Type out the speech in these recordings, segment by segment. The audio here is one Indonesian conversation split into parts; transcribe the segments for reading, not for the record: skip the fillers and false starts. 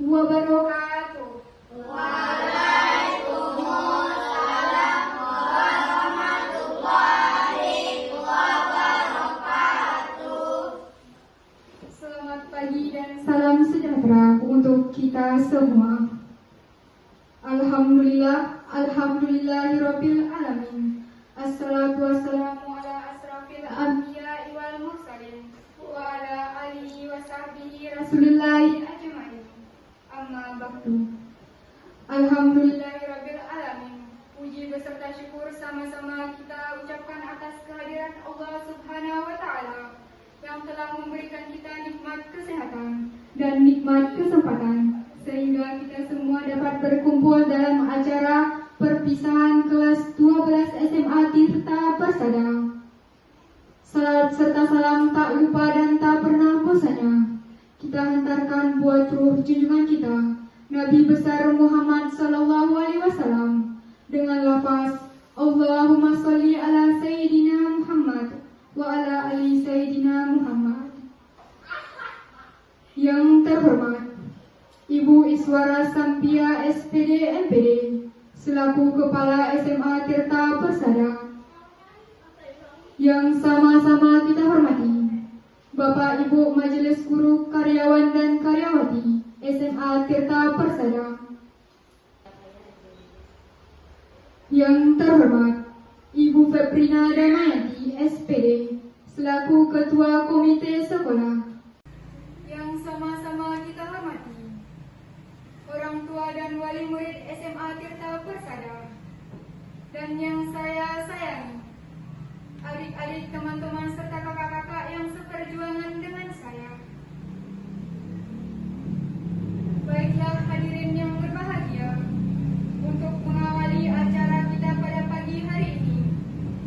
wabarakatuh. Waalaikumsalam warahmatullahi wabarakatuh. Selamat pagi dan salam sejahtera untuk kita semua. Alhamdulillahirabbil alamin. Assalatu wassalamu ala asrafil anbiya'i wal mursalin wa ala alihi wa sahbihi rasulillahi ajmain. Amma ba'du. Alhamdulillahirabbil alamin. Puji beserta syukur sama-sama kita ucapkan atas kehadiran Allah Subhanahu wa taala yang telah memberikan kita nikmat kesehatan dan nikmat kesempatan sehingga kita semua dapat berkumpul dalam acara perpisahan kelas 12 SMA Tirta Persada. Salam serta salam tak lupa dan tak pernah bosannya kita hantarkan buat ruh junjungan kita Nabi besar Muhammad sallallahu alaihi wasallam dengan lafaz Allahumma sholli ala sayyidina Muhammad wa ala ali sayyidina Muhammad. Yang terhormat Ibu Iswara Sampia SPD MPD selaku Kepala SMA Tirta Persada. Yang sama-sama kita hormati Bapak Ibu Majelis Guru Karyawan dan Karyawati SMA Tirta Persada. Yang terhormat Ibu Febrina Damayanti SPD selaku Ketua Komite Sekolah. Yang sama-sama kita hormati orang tua dan wali murid SMA Tirta Persada. Dan yang saya sayangi adik-adik, teman-teman serta kakak-kakak yang seperjuangan dengan saya. Baiklah hadirin yang berbahagia, untuk mengawali acara kita pada pagi hari ini,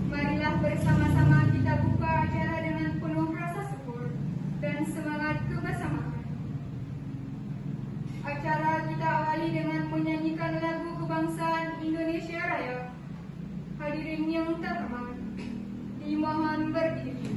marilah bersama-sama kita buka acara dengan penuh rasa syukur dan semangat kebersamaan. Acara kita awali dengan menyanyikan lagu kebangsaan Indonesia Raya. Hadirin yang terhormat, dimohon berdiri.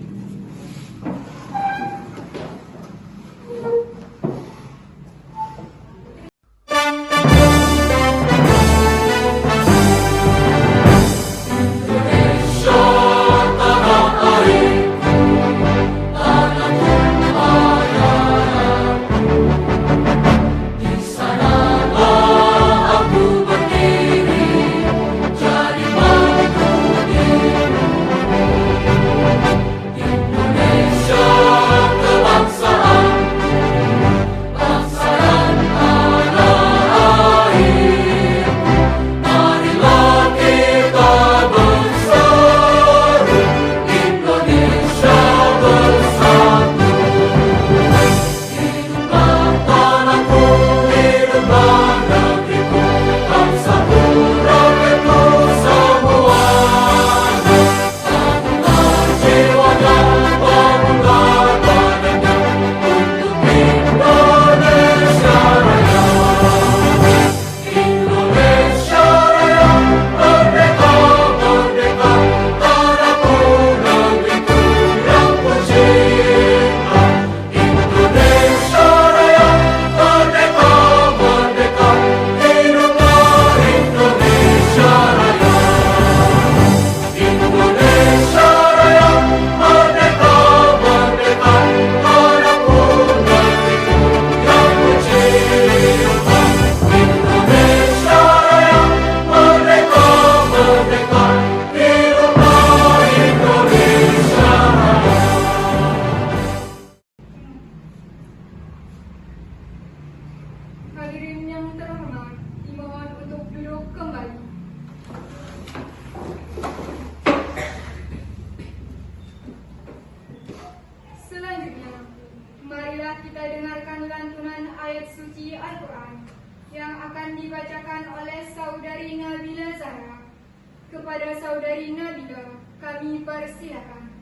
Hadirin yang terhormat, dimohon untuk duduk kembali. Selanjutnya, marilah kita dengarkan lantunan ayat suci Al-Quran yang akan dibacakan oleh Saudari Nabila Zahra. Kepada Saudari Nabila, kami persilakan.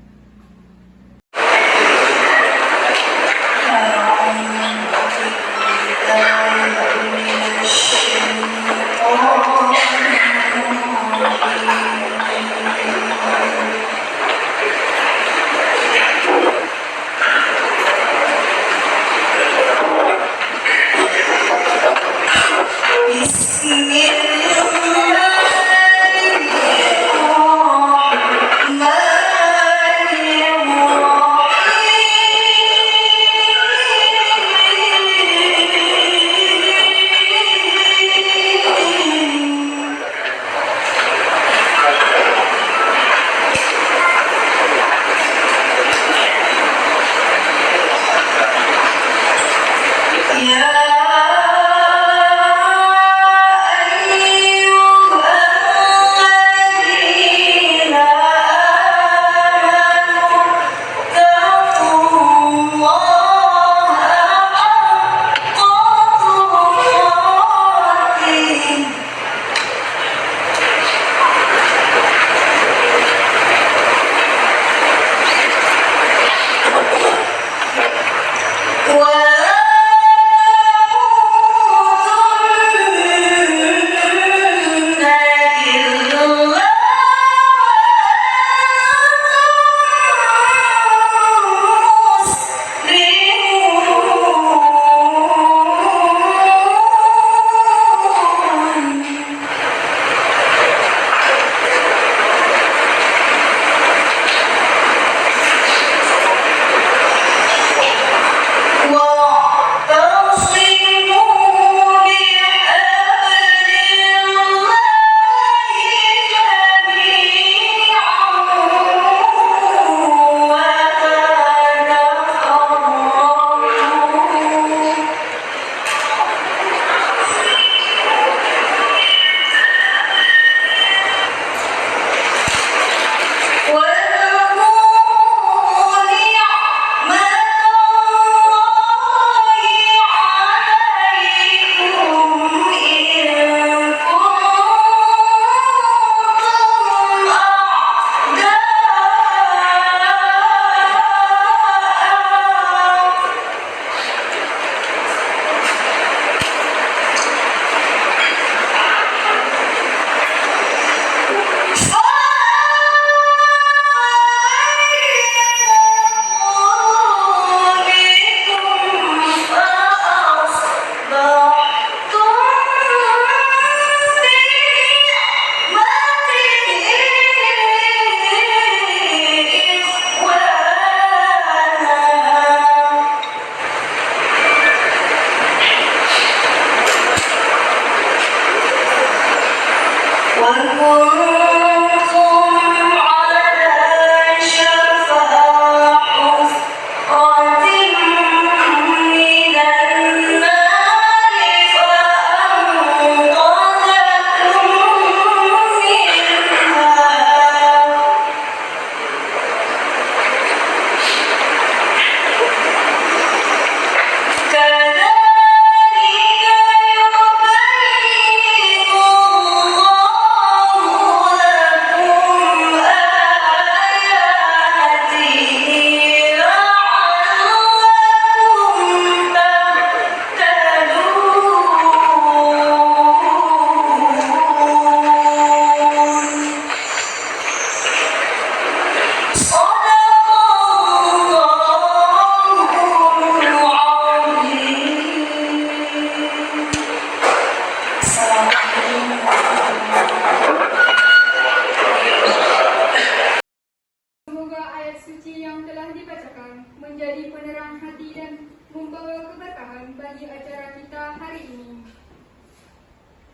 Semoga ayat suci yang telah dibacakan menjadi penerang hati dan membawa keberkahan bagi acara kita hari ini.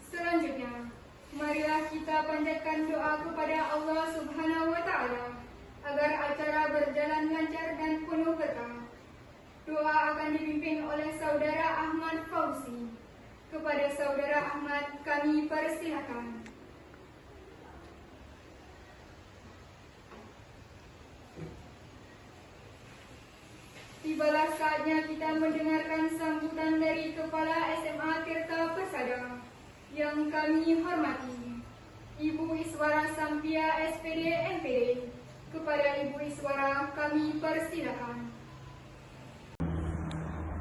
Selanjutnya, marilah kita panjatkan doa kepada Allah Subhanahu wa Ta'ala agar acara berjalan lancar dan penuh berkah. Doa akan dipimpin oleh Saudara Ahmad Fauzi. Kepada Saudara Ahmad kami persilakan. Tibalah saatnya kita mendengarkan sambutan dari Kepala SMA Tirta Persada yang kami hormati, Ibu Iswara Sampia SPD MPD. Kepada Ibu Iswara kami persilakan.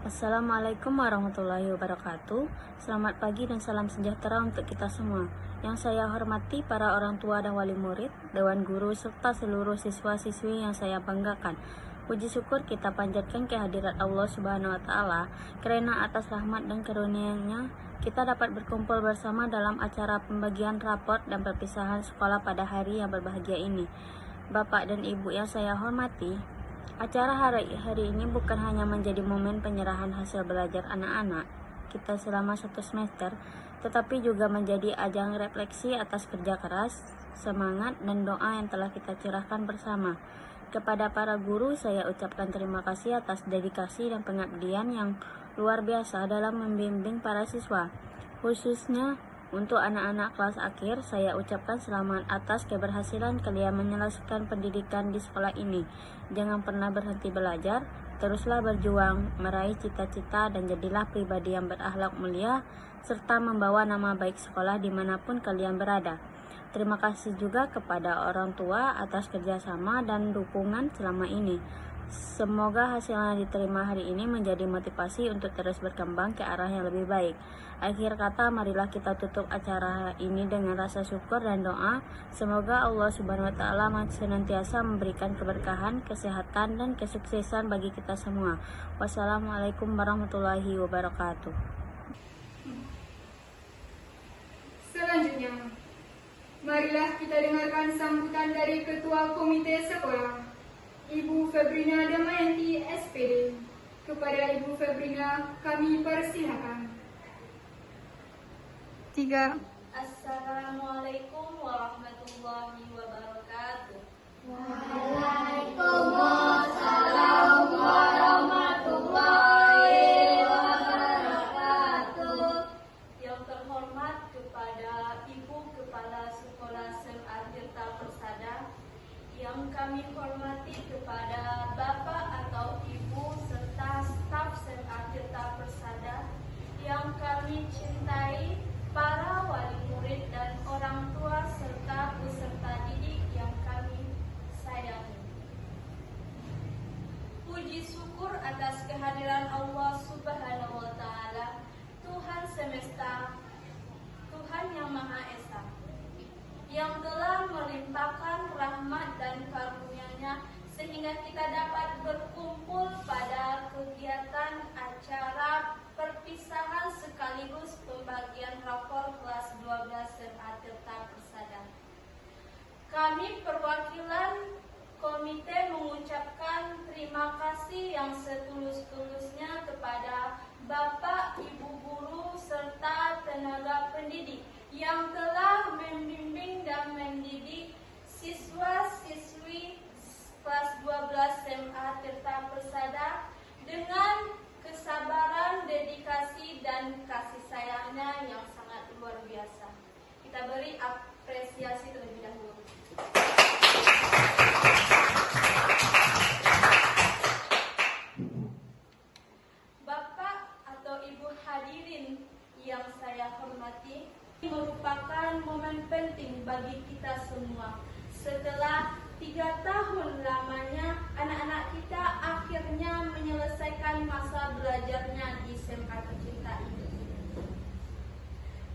Assalamualaikum warahmatullahi wabarakatuh. Selamat pagi dan salam sejahtera untuk kita semua. Yang saya hormati para orang tua dan wali murid, dewan guru serta seluruh siswa-siswi yang saya banggakan. Puji syukur kita panjatkan kehadirat Allah Subhanahu wa Ta'ala, karena atas rahmat dan karunia-Nya kita dapat berkumpul bersama dalam acara pembagian raport dan perpisahan sekolah pada hari yang berbahagia ini. Bapak dan Ibu yang saya hormati, acara hari ini bukan hanya menjadi momen penyerahan hasil belajar anak-anak kita selama 1 semester, tetapi juga menjadi ajang refleksi atas kerja keras, semangat, dan doa yang telah kita curahkan bersama. Kepada para guru, saya ucapkan terima kasih atas dedikasi dan pengabdian yang luar biasa dalam membimbing para siswa. Khususnya untuk anak-anak kelas akhir, saya ucapkan selamat atas keberhasilan kalian menyelesaikan pendidikan di sekolah ini. Jangan pernah berhenti belajar, teruslah berjuang, meraih cita-cita, dan jadilah pribadi yang berakhlak mulia, serta membawa nama baik sekolah dimanapun kalian berada. Terima kasih juga kepada orang tua atas kerjasama dan dukungan selama ini. Semoga hasil yang diterima hari ini menjadi motivasi untuk terus berkembang ke arah yang lebih baik. Akhir kata, marilah kita tutup acara ini dengan rasa syukur dan doa. Semoga Allah Subhanahu wa Ta'ala senantiasa memberikan keberkahan, kesehatan, dan kesuksesan bagi kita semua. Wassalamualaikum warahmatullahi wabarakatuh. Selanjutnya, marilah kita dengarkan sambutan dari Ketua Komite Sekolah, Ibu Febrina Damayanti SPD. Kepada Ibu Febrina, kami persilakan. 3. Assalamualaikum warahmatullahi wabarakatuh. Waalaikumsalam warahmatullahi wabarakatuh. Yang terhormat kepada Ibu Kepala Sekolah SMA Tirta Persada, yang kami hormati kepada Bapak atau Ibu serta staf SMA Tirta Persada, yang kami cintai, para wali murid dan orang tua serta peserta didik yang kami sayangi. Puji syukur atas kehadiran Allah Subhanahu wa Ta'ala, Tuhan semesta, Tuhan yang Maha Esa, yang telah melimpahkan rahmat dan karunia-Nya sehingga kita dapat berkumpul pada kegiatan acara perpisahan sekaligus pembagian rapor kelas 12 SMA Tirta Persada. Kami perwakilan komite mengucapkan terima kasih yang setulus-tulusnya kepada Bapak, Ibu guru, serta tenaga pendidik yang telah membimbing dan mendidik siswa-siswi kelas 12 SMA Tirta Persada dengan kesabaran, dedikasi, dan kasih sayangnya yang sangat luar biasa. Kita beri apresiasi terlebih dahulu. Bapak atau Ibu hadirin yang saya hormati, merupakan momen penting bagi kita semua. Setelah 3 tahun lamanya, anak-anak kita akhirnya menyelesaikan masa belajarnya di SMA tercinta ini.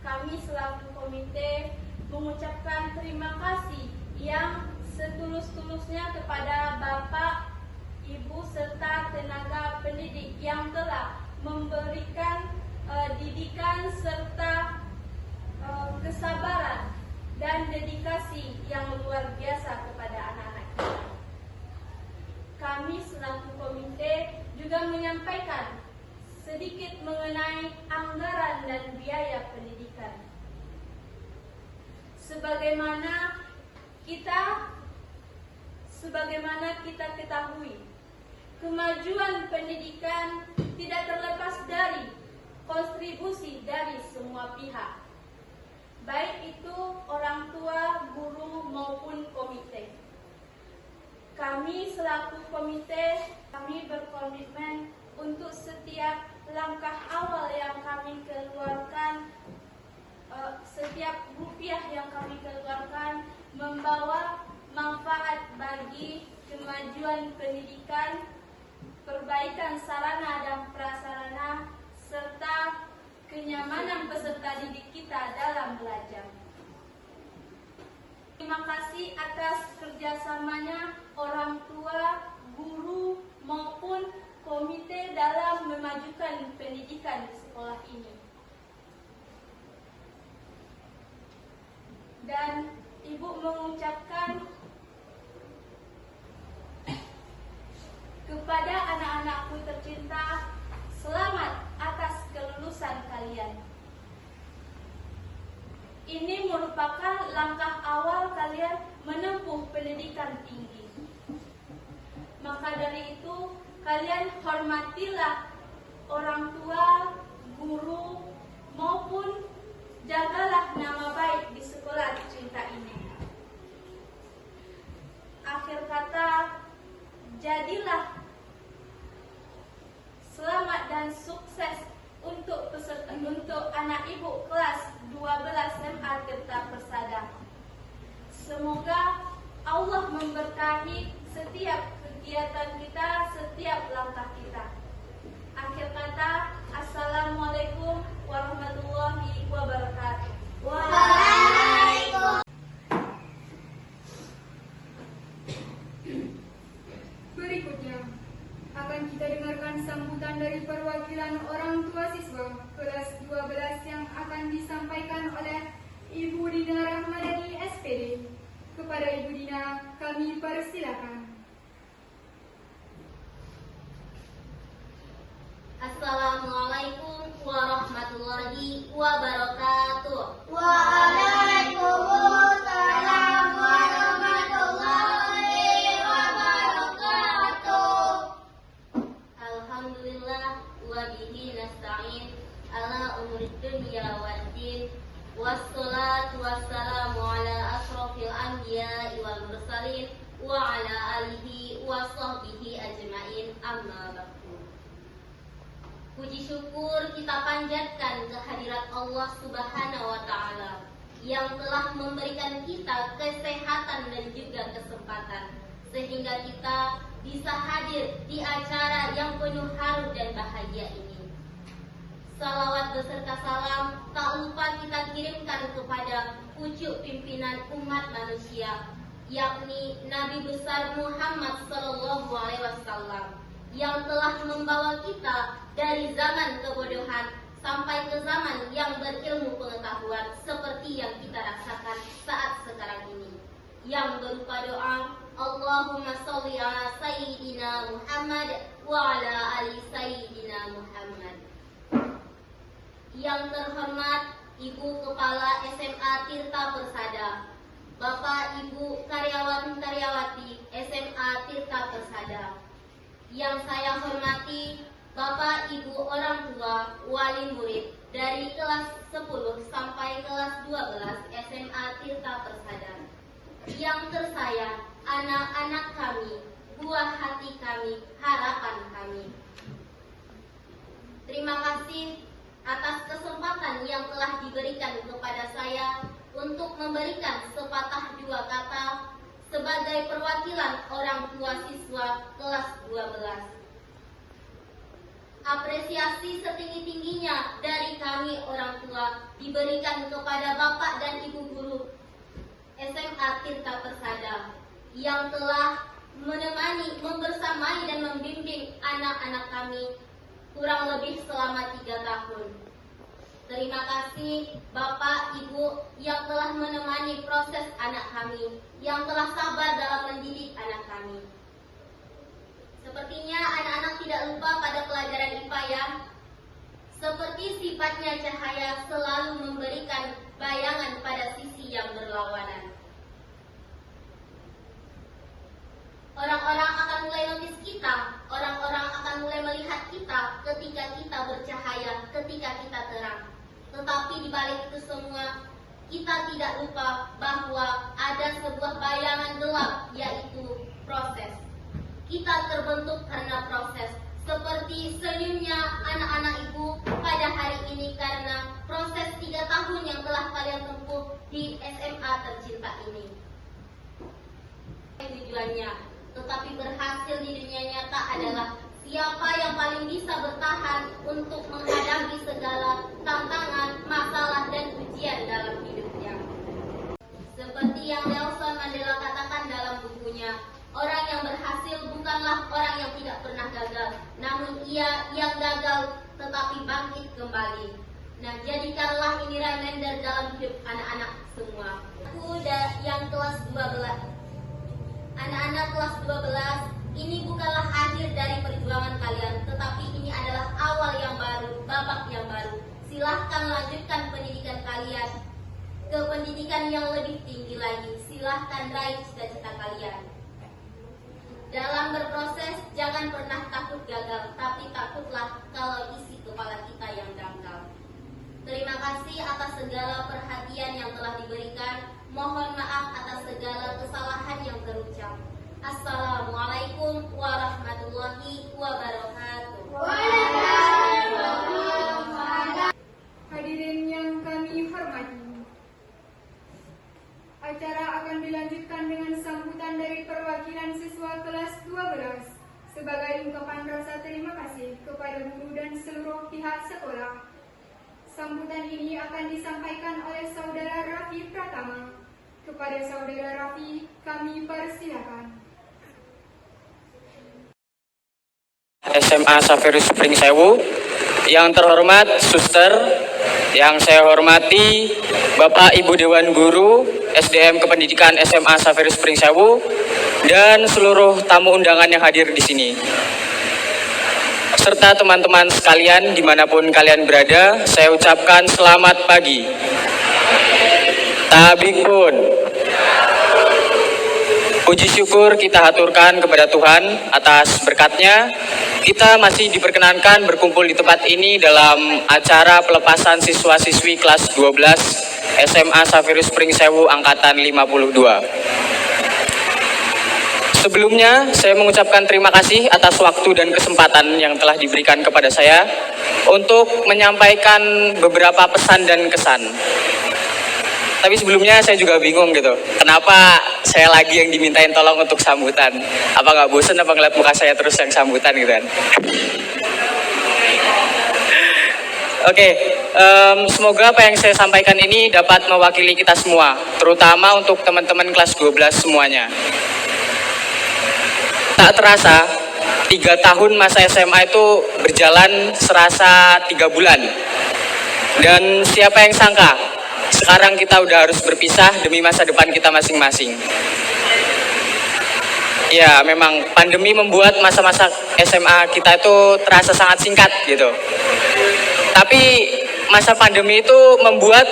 Kami selaku komite mengucapkan terima kasih yang setulus-tulusnya kepada Bapak, Ibu, serta tenaga pendidik yang telah memberikan didikan serta kesabaran dan dedikasi yang luar biasa kepada anak-anak kita. Kami selaku komite juga menyampaikan sedikit mengenai anggaran dan biaya pendidikan. Sebagaimana kita ketahui, kemajuan pendidikan tidak terlepas dari kontribusi dari semua pihak, baik itu orang tua, guru, maupun komite. Kami selaku komite, kami berkomitmen untuk setiap langkah awal yang kami keluarkan, setiap rupiah yang kami keluarkan membawa manfaat bagi kemajuan pendidikan, perbaikan sarana dan prasarana, serta kenyamanan peserta didik kita dalam belajar. Terima kasih atas kerjasamanya orang tua, guru, maupun komite dalam memajukan pendidikan di sekolah ini. Dan Ibu mengucapkan kepada anak-anakku tercinta, selamat atas kelulusan kalian. Ini merupakan langkah awal kalian menempuh pendidikan tinggi. Maka dari itu, kalian hormatilah orang tua, guru, maupun jagalah nama baik di sekolah tercinta ini. Akhir kata, jadilah selamat dan sukses untuk anak ibu kelas 12 SMA Tirta Persada. Semoga Allah memberkahi setiap kegiatan kegiatan kita, setiap langkah kita. Akhir kata, Assalamualaikum warahmatullahi wabarakatuh. Waalaikumsalam. Berikutnya akan kita dengarkan sambutan dari perwakilan orang tua siswa kelas 12 yang akan disampaikan oleh Ibu Dina Rahmadani SPD. Kepada Ibu Dina, kami persilakan. Assalamualaikum warahmatullahi wabarakatuh. Waalaikumsalam warahmatullahi wabarakatuh. Alhamdulillah wa bihi nasta'in ala umurid dunya waddin. Wassalatu wassalamu ala asrofil anbiya'i wal mursalin wa ala alihi wa sahbihi ajma'in, amma ba'du. Puji syukur kita panjatkan kehadirat Allah Subhanahu wa Ta'ala yang telah memberikan kita kesehatan dan juga kesempatan sehingga kita bisa hadir di acara yang penuh haru dan bahagia ini. Salawat beserta salam tak lupa kita kirimkan kepada pucuk pimpinan umat manusia, yakni Nabi besar Muhammad Sallallahu Alaihi Wasallam, yang telah membawa kita dari zaman kebodohan sampai ke zaman yang berilmu pengetahuan seperti yang kita rasakan saat sekarang ini, yang berupa doa Allahumma sholli ala Sayyidina Muhammad wa ala ali Sayyidina Muhammad. Yang terhormat Ibu Kepala SMA Tirta Persada, Bapak Ibu karyawan-karyawati SMA Tirta Persada, yang saya hormati Bapak Ibu orang tua wali murid dari kelas 10 sampai kelas 12 SMA Tirta Persada, yang tersayang anak-anak kami, buah hati kami, harapan kami. Terima kasih atas kesempatan yang telah diberikan kepada saya untuk memberikan sepatah dua kata sebagai perwakilan orang tua siswa kelas 12. Apresiasi setinggi-tingginya dari kami orang tua diberikan kepada Bapak dan Ibu guru SMA Tirta Persada yang telah menemani, membersamai dan membimbing anak-anak kami kurang lebih selama 3 tahun. Terima kasih Bapak, Ibu yang telah menemani proses anak kami, yang telah sabar dalam mendidik anak kami. Sepertinya anak-anak tidak lupa pada pelajaran IPA ya. Seperti sifatnya cahaya selalu memberikan bayangan pada sisi yang berlawanan. Orang-orang akan mulai notice kita, orang-orang akan mulai melihat kita ketika kita bercahaya, ketika kita terang. Tetapi di balik itu semua, kita tidak lupa bahwa ada sebuah bayangan gelap, yaitu proses. Kita terbentuk karena proses, seperti senyumnya anak-anak ibu pada hari ini karena proses 3 tahun yang telah kalian tempuh di SMA tercinta ini. Tujuannya, tetapi berhasil di dunia nyata adalah siapa yang paling bisa bertahan untuk menghadapi segala tantangan, masalah, dan ujian dalam hidupnya. Seperti yang Nelson Mandela katakan dalam bukunya, orang yang berhasil bukanlah orang yang tidak pernah gagal, namun ia yang gagal tetapi bangkit kembali. Nah, jadikanlah ini reminder dalam hidup anak-anak semua. Aku yang kelas 12. Anak-anak kelas 12, ini bukanlah akhir dari perjuangan kalian, tetapi ini adalah awal yang baru, babak yang baru. Silahkan lanjutkan pendidikan kalian ke pendidikan yang lebih tinggi lagi. Silahkan raih cita-cita kalian. Dalam berproses, jangan pernah takut gagal, tapi takutlah kalau isi kepala kita yang dangkal. Terima kasih atas segala perhatian yang telah diberikan. Mohon maaf atas segala kesalahan yang terucap. Assalamualaikum warahmatullahi wabarakatuh. Hadirin yang kami hormati, acara akan dilanjutkan dengan sambutan dari perwakilan siswa kelas 12 ini akan disampaikan oleh Saudara Raffi Pratama. Kepada Saudara Raffi, kami persilakan. SMA Saferus Spring Sewu, yang terhormat Suster, yang saya hormati Bapak Ibu Dewan Guru SDM Kependidikan SMA Saferus Spring Sewu, dan seluruh tamu undangan yang hadir di sini. Serta teman-teman sekalian dimanapun kalian berada, saya ucapkan selamat pagi. Tabik pun. Puji syukur kita haturkan kepada Tuhan atas berkatnya. Kita masih diperkenankan berkumpul di tempat ini dalam acara pelepasan siswa-siswi kelas 12 SMA Saferus Spring Sewu Angkatan 52. Sebelumnya, saya mengucapkan terima kasih atas waktu dan kesempatan yang telah diberikan kepada saya untuk menyampaikan beberapa pesan dan kesan. Tapi sebelumnya saya juga bingung gitu, kenapa saya lagi yang dimintain tolong untuk sambutan? Apa nggak bosan apa ngeliat muka saya terus yang sambutan gitu kan? Oke, semoga apa yang saya sampaikan ini dapat mewakili kita semua, terutama untuk teman-teman kelas 12 semuanya. Tak terasa, 3 tahun masa SMA itu berjalan serasa 3 bulan. Dan siapa yang sangka, sekarang kita udah harus berpisah demi masa depan kita masing-masing. Ya, memang pandemi membuat masa-masa SMA kita itu terasa sangat singkat gitu. Tapi masa pandemi itu membuat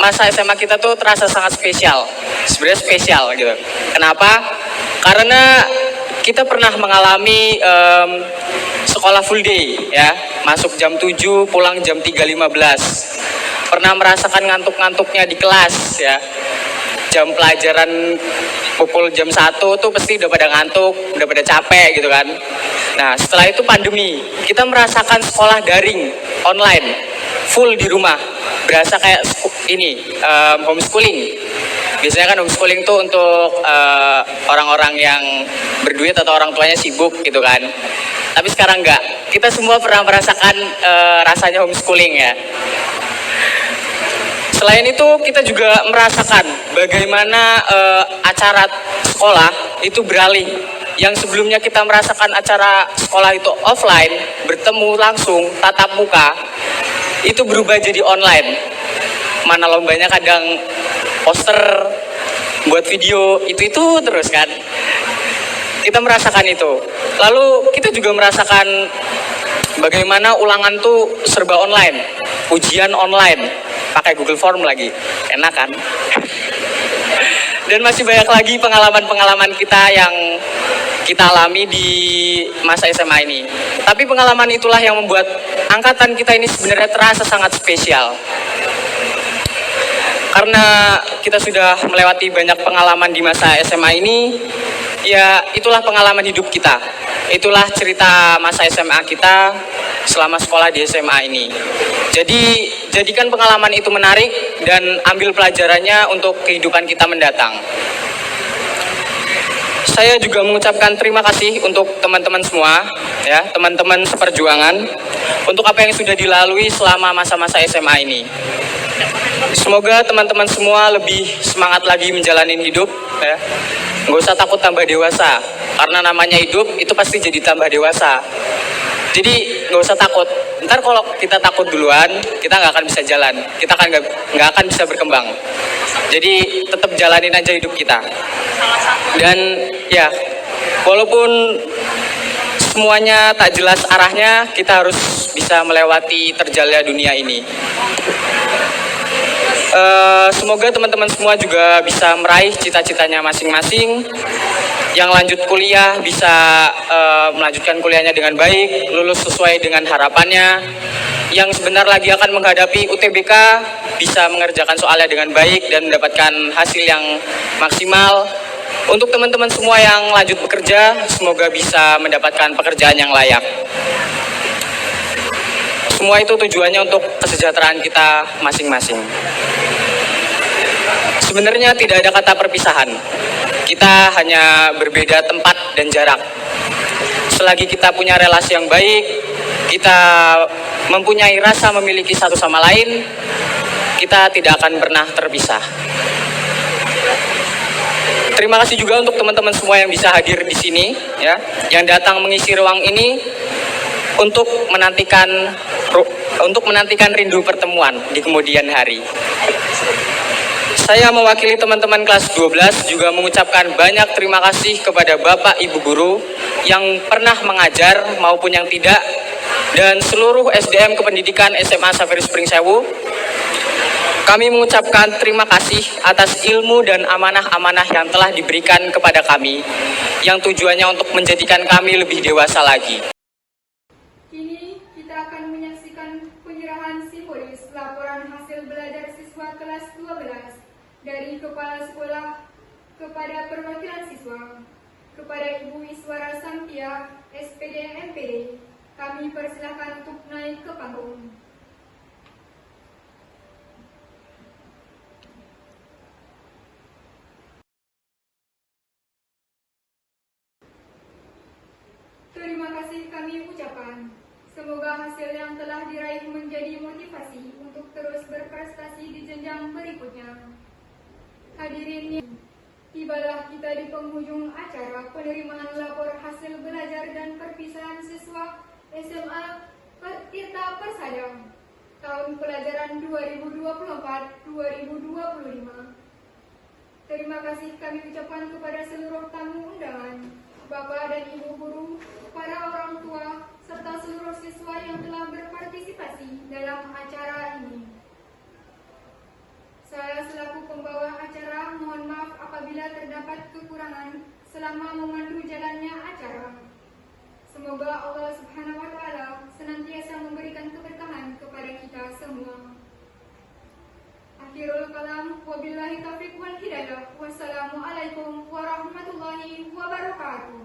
masa SMA kita tuh terasa sangat spesial. Sebenarnya spesial gitu. Kenapa? Karena kita pernah mengalami sekolah full day ya, masuk jam 7, pulang jam 3.15. Pernah merasakan ngantuk-ngantuknya di kelas ya. Jam pelajaran pukul jam 1 tuh pasti udah pada ngantuk, udah pada capek gitu kan. Nah, setelah itu pandemi, kita merasakan sekolah daring, online, full di rumah. Berasa kayak homeschooling. Biasanya kan homeschooling tuh untuk orang-orang yang berduit atau orang tuanya sibuk gitu kan. Tapi sekarang enggak. Kita semua pernah merasakan rasanya homeschooling ya. Selain itu kita juga merasakan bagaimana acara sekolah itu beralih. Yang sebelumnya kita merasakan acara sekolah itu offline, bertemu langsung, tatap muka, itu berubah jadi online. Mana lombanya kadang poster, buat video, itu terus kan. Kita merasakan itu. Lalu kita juga merasakan bagaimana ulangan tuh serba online, ujian online, pakai Google Form lagi, enak kan? Dan masih banyak lagi pengalaman-pengalaman kita yang kita alami di masa SMA ini. Tapi pengalaman itulah yang membuat angkatan kita ini sebenarnya terasa sangat spesial. Karena kita sudah melewati banyak pengalaman di masa SMA ini, ya itulah pengalaman hidup kita. Itulah cerita masa SMA kita selama sekolah di SMA ini. Jadi, jadikan pengalaman itu menarik dan ambil pelajarannya untuk kehidupan kita mendatang. Saya juga mengucapkan terima kasih untuk teman-teman semua, ya, teman-teman seperjuangan, untuk apa yang sudah dilalui selama masa-masa SMA ini. Semoga teman-teman semua lebih semangat lagi menjalani hidup, ya. Nggak usah takut tambah dewasa, karena namanya hidup itu pasti jadi tambah dewasa. Jadi nggak usah takut. Ntar kalau kita takut duluan, kita nggak akan bisa jalan, kita kan nggak akan bisa berkembang. Jadi tetap jalanin aja hidup kita. Dan ya, walaupun semuanya tak jelas arahnya, kita harus bisa melewati terjalnya dunia ini. Semoga teman-teman semua juga bisa meraih cita-citanya masing-masing. Yang lanjut kuliah bisa melanjutkan kuliahnya dengan baik, lulus sesuai dengan harapannya. Yang sebentar lagi akan menghadapi UTBK bisa mengerjakan soalnya dengan baik dan mendapatkan hasil yang maksimal. Untuk teman-teman semua yang lanjut bekerja, semoga bisa mendapatkan pekerjaan yang layak. Semua itu tujuannya untuk kesejahteraan kita masing-masing. Sebenarnya tidak ada kata perpisahan. Kita hanya berbeda tempat dan jarak. Selagi kita punya relasi yang baik, kita mempunyai rasa memiliki satu sama lain, kita tidak akan pernah terpisah. Terima kasih juga untuk teman-teman semua yang bisa hadir di sini, ya, yang datang mengisi ruang ini untuk menantikan rindu pertemuan di kemudian hari. Saya mewakili teman-teman kelas 12 juga mengucapkan banyak terima kasih kepada Bapak Ibu Guru yang pernah mengajar maupun yang tidak, dan seluruh SDM Kependidikan SMA Saferi Spring Sewu. Kami mengucapkan terima kasih atas ilmu dan amanah-amanah yang telah diberikan kepada kami, yang tujuannya untuk menjadikan kami lebih dewasa lagi. Kini kita akan menyaksikan penyerahan simbolis laporan hasil belajar siswa kelas 12 dari Kepala Sekolah kepada perwakilan siswa. Kepada Ibu Iswara Sampia, SPD MPD, kami persilakan untuk naik ke panggung. Terima kasih kami ucapkan. Semoga hasil yang telah diraih menjadi motivasi untuk terus berprestasi di jenjang berikutnya. Hadirin, tibalah kita di penghujung acara penerimaan lapor hasil belajar dan perpisahan siswa SMA Tirta Persada tahun pelajaran 2024-2025. Terima kasih kami ucapkan kepada seluruh tamu undangan, Bapak dan Ibu Guru, para orang tua, serta seluruh siswa yang telah berpartisipasi dalam acara ini. Saya selaku pembawa acara mohon maaf apabila terdapat kekurangan selama memandu jalannya acara. Semoga Allah Subhanahu wa Ta'ala senantiasa memberikan keberkahan kepada kita semua. Akhirul kalam, wabillahi taufiq wal hidayah. Wassalamualaikum warahmatullahi wabarakatuh.